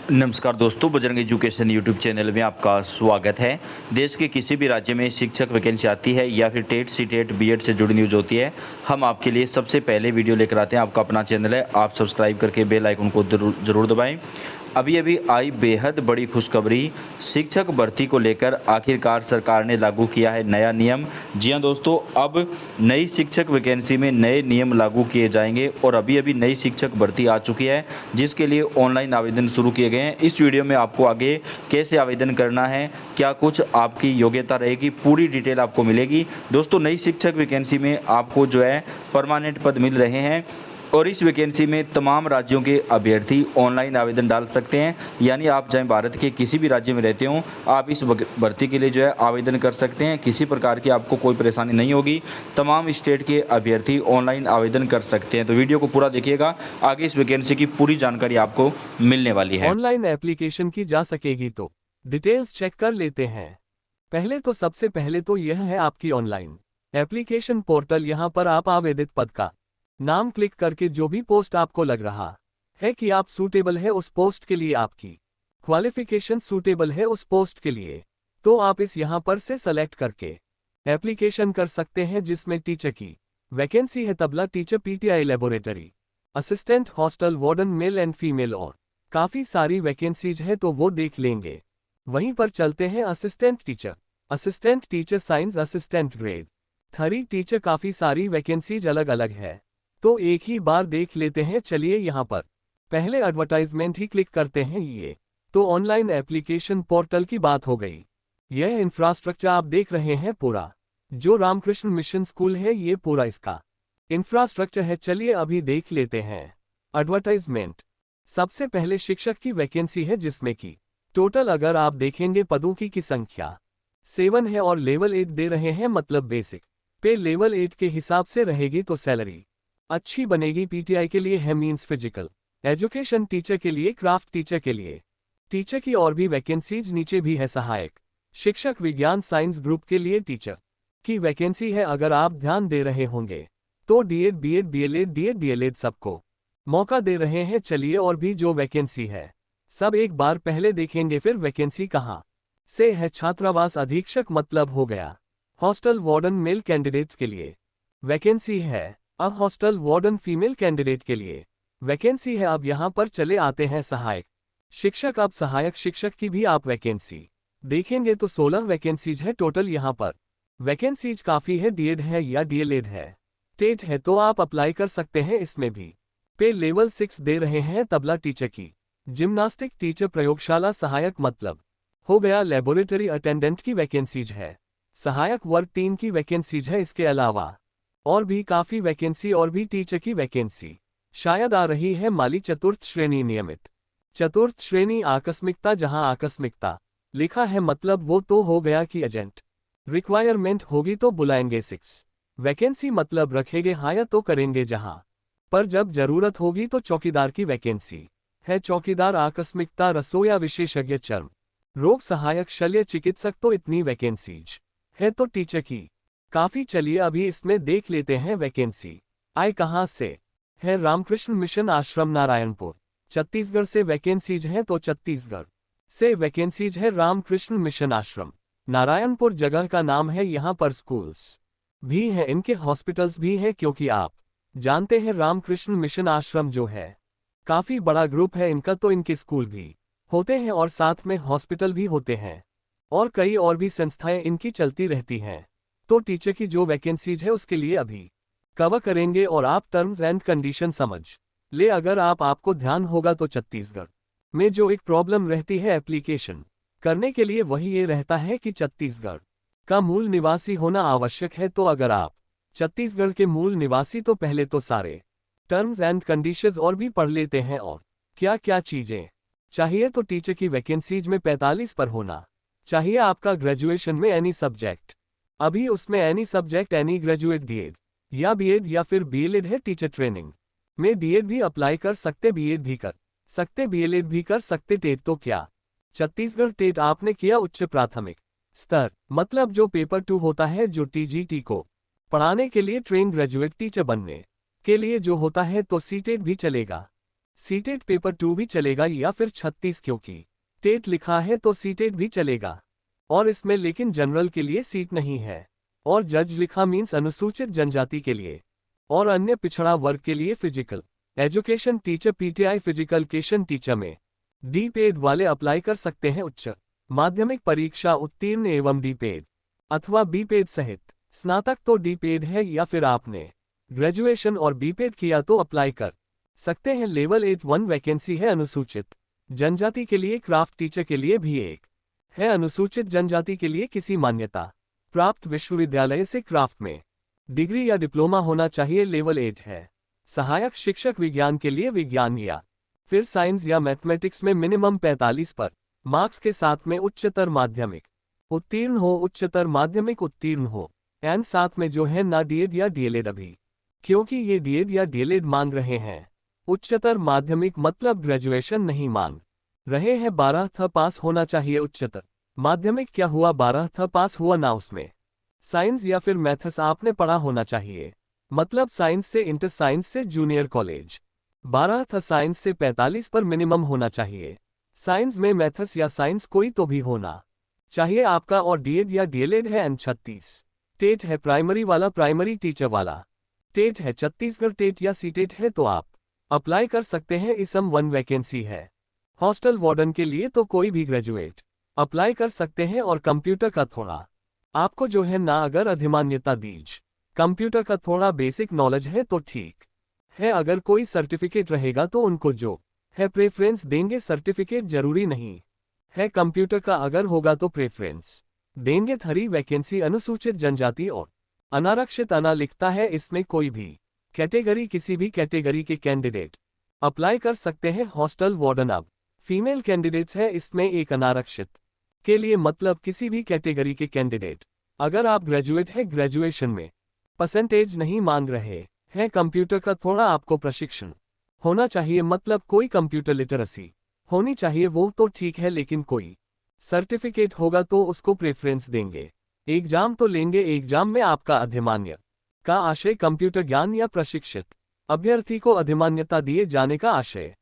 नमस्कार दोस्तों, Bajrang education YouTube channel में आपका स्वागत है। देश के किसी भी राज्य में शिक्षक वैकेंसी आती है या फिर टेट सी टेट बीएड से जुड़ी न्यूज़ होती है, हम आपके लिए सबसे पहले वीडियो लेकर आते हैं। आपका अपना चैनल है, आप सब्सक्राइब करके बेल आइकन को ज़रूर दबाएं। अभी अभी आई बेहद बड़ी खुशखबरी, शिक्षक भर्ती को लेकर आखिरकार सरकार ने लागू किया है नया नियम। जी हां दोस्तों, अब नई शिक्षक वैकेंसी में नए नियम लागू किए जाएंगे और अभी अभी नई शिक्षक भर्ती आ चुकी है, जिसके लिए ऑनलाइन आवेदन शुरू किए गए हैं। इस वीडियो में आपको आगे कैसे आवेदन करना है, क्या कुछ आपकी योग्यता रहेगी, पूरी डिटेल आपको मिलेगी। दोस्तों, नई शिक्षक वैकेंसी में आपको जो है परमानेंट पद मिल रहे हैं और इस वैकेंसी में तमाम राज्यों के अभ्यर्थी ऑनलाइन आवेदन डाल सकते हैं। यानी आप चाहे भारत के किसी भी राज्य में रहते हों, आप इस भर्ती के लिए जो है आवेदन कर सकते हैं। किसी प्रकार की आपको कोई परेशानी नहीं होगी। तमाम स्टेट के अभ्यर्थी ऑनलाइन आवेदन कर सकते हैं। तो वीडियो को पूरा देखिएगा, आगे इस वैकेंसी की पूरी जानकारी आपको मिलने वाली है। ऑनलाइन एप्लीकेशन की जा सकेगी, तो डिटेल्स चेक कर लेते हैं। सबसे पहले तो यह है आपकी ऑनलाइन एप्लीकेशन पोर्टल। यहाँ पर आप आवेदित पद का नाम क्लिक करके जो भी पोस्ट आपको लग रहा है कि आप सूटेबल है उस पोस्ट के लिए, आपकी क्वालिफिकेशन सूटेबल है उस पोस्ट के लिए, तो आप इस यहाँ पर से सेलेक्ट करके एप्लीकेशन कर सकते हैं। जिसमें टीचर की वैकेंसी है, tabla teacher, PTI laboratory assistant, hostel warden, male and female, और काफ़ी सारी वैकेंसीज है तो वो देख लेंगे। वहीं पर चलते हैं assistant teacher science, assistant grade 3 teacher, काफ़ी सारी वैकेंसीज अलग अलग है, तो एक ही बार देख लेते हैं। चलिए यहाँ पर पहले एडवर्टाइजमेंट ही क्लिक करते हैं। ये तो ऑनलाइन एप्लीकेशन पोर्टल की बात हो गई। यह इंफ्रास्ट्रक्चर आप देख रहे हैं पूरा, जो रामकृष्ण मिशन स्कूल है, ये पूरा इसका इंफ्रास्ट्रक्चर है। चलिए अभी देख लेते हैं एडवर्टाइजमेंट। सबसे पहले शिक्षक की वैकेंसी है, जिसमें कि टोटल अगर आप देखेंगे पदों की संख्या 7 है और लेवल 8 दे रहे हैं, मतलब बेसिक पे लेवल 8 के हिसाब से रहेगी, तो सैलरी अच्छी बनेगी। पीटीआई के लिए है, मींस फिजिकल एजुकेशन टीचर के लिए, क्राफ्ट टीचर के लिए टीचर की और भी वैकेंसीज नीचे भी है। सहायक शिक्षक विज्ञान साइंस ग्रुप के लिए टीचर की वैकेंसी है। अगर आप ध्यान दे रहे होंगे तो डीएड, बीएड, बीएलएड, डीएलएड सबको मौका दे रहे हैं। चलिए और भी जो वैकेंसी है सब एक बार पहले देखेंगे, फिर वैकेंसी कहाँ से है। छात्रावास अधीक्षक मतलब हो गया हॉस्टल वार्डन, मेल कैंडिडेट्स के लिए वैकेंसी है। अब हॉस्टल वार्डन फीमेल कैंडिडेट के लिए वैकेंसी है। अब यहाँ पर चले आते हैं सहायक शिक्षक। अब सहायक शिक्षक की भी आप वैकेंसी देखेंगे तो 16 वैकेंसीज है टोटल। यहाँ पर वैकेंसीज काफ़ी है, डीएड है या डीएलएड है, टेट है, तो आप अप्लाई कर सकते हैं। इसमें भी पे लेवल 6 दे रहे हैं। तबला टीचर की, जिम्नास्टिक टीचर, प्रयोगशाला सहायक मतलब हो गया लेबोरेटरी अटेंडेंट की वैकेंसीज है। सहायक वर्ग 3 की वैकेंसीज है। इसके अलावा और भी काफ़ी वैकेंसी और भी टीचर की वैकेंसी शायद आ रही है। माली चतुर्थ श्रेणी, नियमित चतुर्थ श्रेणी, आकस्मिकता, जहां आकस्मिकता लिखा है मतलब वो तो हो गया कि एजेंट रिक्वायरमेंट होगी तो बुलाएंगे। 6 वैकेंसी मतलब रखेंगे हायर तो करेंगे जहां पर जब जरूरत होगी। तो चौकीदार की वैकेंसी है, चौकीदार, आकस्मिकता, रसोया, विशेषज्ञ, चर्म रोग सहायक, शल्य चिकित्सक, तो इतनी वैकेंसीज है। तो टीचर की काफ़ी। चलिए अभी इसमें देख लेते हैं वैकेंसी आए कहाँ से है। रामकृष्ण मिशन आश्रम, नारायणपुर, छत्तीसगढ़ से वैकेंसीज हैं, तो छत्तीसगढ़ से वैकेंसीज है। रामकृष्ण मिशन आश्रम नारायणपुर जगह का नाम है। यहाँ पर स्कूल्स भी हैं, इनके हॉस्पिटल्स भी हैं, क्योंकि आप जानते हैं रामकृष्ण मिशन आश्रम जो है काफ़ी बड़ा ग्रुप है इनका, तो इनके स्कूल भी होते हैं और साथ में हॉस्पिटल भी होते हैं और कई और भी संस्थाएं इनकी चलती रहती हैं। तो टीचर की जो वैकेंसीज है उसके लिए अभी कवर करेंगे और आप टर्म्स एंड कंडीशन समझ ले। अगर आपको ध्यान होगा तो छत्तीसगढ़ में जो एक प्रॉब्लम रहती है एप्लीकेशन करने के लिए, वही ये रहता है कि छत्तीसगढ़ का मूल निवासी होना आवश्यक है। तो अगर आप छत्तीसगढ़ के मूल निवासी, तो पहले तो सारे टर्म्स एंड कंडीशंस और भी पढ़ लेते हैं और क्या क्या चीज़ें चाहिए। तो टीचर की वैकेंसीज में 45 पर होना चाहिए आपका ग्रेजुएशन में एनी सब्जेक्ट। अभी उसमें any subject, any graduate, DEd या बीएड या फिर बीएलएड है। टीचर ट्रेनिंग में डीएड भी अप्लाई कर सकते, बीएड भी कर सकते, बीएलएड भी कर सकते। टेट तो क्या छत्तीसगढ़ टेट आपने किया उच्च प्राथमिक स्तर, मतलब जो पेपर 2 होता है, जो टीजीटी को पढ़ाने के लिए ट्रेन ग्रेजुएट टीचर बनने के लिए जो होता है, तो सीटेट भी चलेगा। सीटेट पेपर 2 भी चलेगा या फिर 36, क्योंकि टेट लिखा है तो सीटेट भी चलेगा। और इसमें लेकिन जनरल के लिए सीट नहीं है। और जज लिखा मीन्स अनुसूचित जनजाति के लिए और अन्य पिछड़ा वर्ग के लिए physical education teacher PTI physical education teacher में डी पेड वाले अप्लाई कर सकते हैं। उच्च माध्यमिक परीक्षा उत्तीर्ण एवं डी पेड अथवा बी पेड सहित स्नातक तो डी पेड है, या फिर आपने ग्रेजुएशन और बी पेड किया तो अप्लाई कर सकते हैं। लेवल 8 1 वैकेंसी है अनुसूचित जनजाति के लिए। क्राफ्ट टीचर के लिए भी एक है। अनुसूचित जनजाति के लिए किसी मान्यता प्राप्त विश्वविद्यालय से क्राफ्ट में डिग्री या डिप्लोमा होना चाहिए। लेवल 8 है। सहायक शिक्षक विज्ञान के लिए विज्ञान या फिर साइंस या मैथमेटिक्स में मिनिमम 45 पर मार्क्स के साथ में उच्चतर माध्यमिक उत्तीर्ण हो। उच्चतर माध्यमिक उत्तीर्ण हो एंड साथ में जो है ना डीएड या डीएलएड, अभी क्योंकि ये डीएड या डीएलएड मांग रहे हैं। उच्चतर माध्यमिक मतलब ग्रेजुएशन नहीं मांग रहे हैं। 12th पास होना चाहिए। उच्चतर माध्यमिक क्या हुआ, 12th पास हुआ ना, उसमें साइंस या फिर मैथ्स आपने पढ़ा होना चाहिए। मतलब साइंस से इंटर, साइंस से जूनियर कॉलेज। 12th साइंस से 45 पर मिनिमम होना चाहिए। साइंस में मैथ्स या साइंस कोई तो भी होना चाहिए आपका। और डीएड या डीएलएड है। एंड 36 टेट है। प्राइमरी वाला प्राइमरी टीचर वाला टेट है। छत्तीसगढ़ टेट या सीटेट है तो आप अप्लाई कर सकते हैं। इसम 1 वैकेंसी है। हॉस्टल वार्डन के लिए तो कोई भी ग्रेजुएट अप्लाई कर सकते हैं। और कंप्यूटर का थोड़ा आपको जो है ना अगर अधिमान्यता दीज कंप्यूटर का थोड़ा बेसिक नॉलेज है तो ठीक है। अगर कोई सर्टिफिकेट रहेगा तो उनको जो है प्रेफरेंस देंगे। सर्टिफिकेट जरूरी नहीं है। कंप्यूटर का अगर होगा तो प्रेफरेंस देंगे। 3 वैकेंसी अनुसूचित जनजाति और अनारक्षित अना लिखता है। इसमें कोई भी कैटेगरी किसी भी कैटेगरी के कैंडिडेट अप्लाई कर सकते हैं। हॉस्टल वार्डन अब फीमेल कैंडिडेट्स है। इसमें एक अनारक्षित के लिए मतलब किसी भी कैटेगरी के कैंडिडेट अगर आप ग्रेजुएट है, ग्रेजुएशन में परसेंटेज नहीं मांग रहे हैं। कंप्यूटर का थोड़ा आपको प्रशिक्षण होना चाहिए। मतलब कोई कंप्यूटर लिटरेसी होनी चाहिए, वो तो ठीक है, लेकिन कोई सर्टिफिकेट होगा तो उसको प्रेफरेंस देंगे। एग्जाम तो लेंगे। एग्जाम में आपका अधिमान्य का आशय कंप्यूटर ज्ञान या प्रशिक्षित अभ्यर्थी को अधिमान्यता दिए जाने का आशय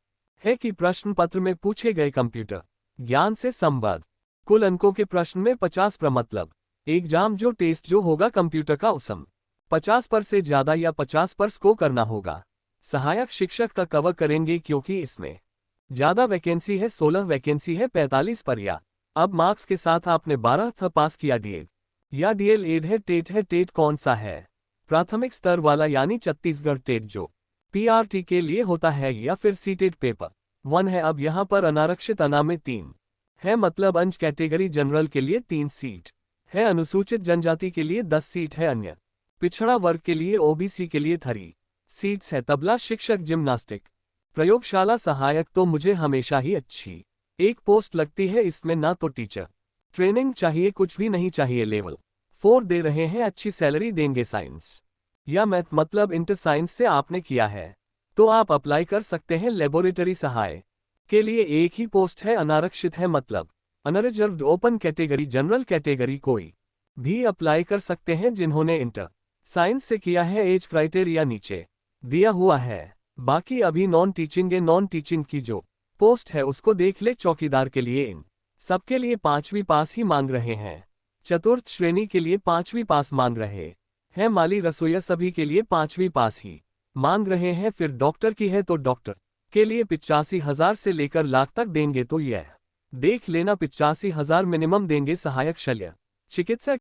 है कि प्रश्न पत्र में पूछे गए कंप्यूटर ज्ञान से संबद्ध कुल अंकों के प्रश्न में 50 पर मतलब एग्जाम जो टेस्ट जो होगा कंप्यूटर का उसम 50 पर से ज्यादा या 50 पर स्कोर करना होगा। सहायक शिक्षक का कवर करेंगे क्योंकि इसमें ज्यादा वैकेंसी है। 16 वैकेंसी है 45 पर। या अब मार्क्स के साथ आपने 12th पास किया, डीएड या डीएलएड है। टेट है। टेट कौन सा है, प्राथमिक स्तर वाला यानी छत्तीसगढ़ टेट जो पीआरटी के लिए होता है, या फिर सीटेट पेपर 1 है। अब यहाँ पर अनारक्षित अना में 3 है। मतलब अंश कैटेगरी जनरल के लिए 3 सीट है। अनुसूचित जनजाति के लिए 10 सीट है। अन्य पिछड़ा वर्ग के लिए ओबीसी के लिए 3 सीट्स है। तबला शिक्षक, जिम्नास्टिक, प्रयोगशाला सहायक तो मुझे हमेशा ही अच्छी एक पोस्ट लगती है। इसमें ना तो टीचर ट्रेनिंग चाहिए, कुछ भी नहीं चाहिए। लेवल 4 दे रहे हैं, अच्छी सैलरी देंगे। साइंस या मैथ मतलब इंटर साइंस से आपने किया है तो आप अप्लाई कर सकते हैं। लेबोरेटरी सहायक के लिए एक ही पोस्ट है। अनारक्षित है मतलब unreserved. Open category general category कोई भी अप्लाई कर सकते हैं जिन्होंने इंटर साइंस से किया है। एज क्राइटेरिया नीचे दिया हुआ है। बाकी अभी नॉन टीचिंग है। नॉन टीचिंग की जो पोस्ट है उसको देख ले। चौकीदार के लिए इन सबके लिए 5वीं पास ही मांग रहे हैं। चतुर्थ श्रेणी के लिए 5वीं पास मांग रहे हैं। माली रसोईया सभी के लिए 5वीं पास ही मांग रहे हैं। फिर डॉक्टर की है तो डॉक्टर के लिए 85,000 से लेकर लाख तक देंगे। तो यह देख लेना 85,000 मिनिमम देंगे। सहायक शल्य चिकित्सा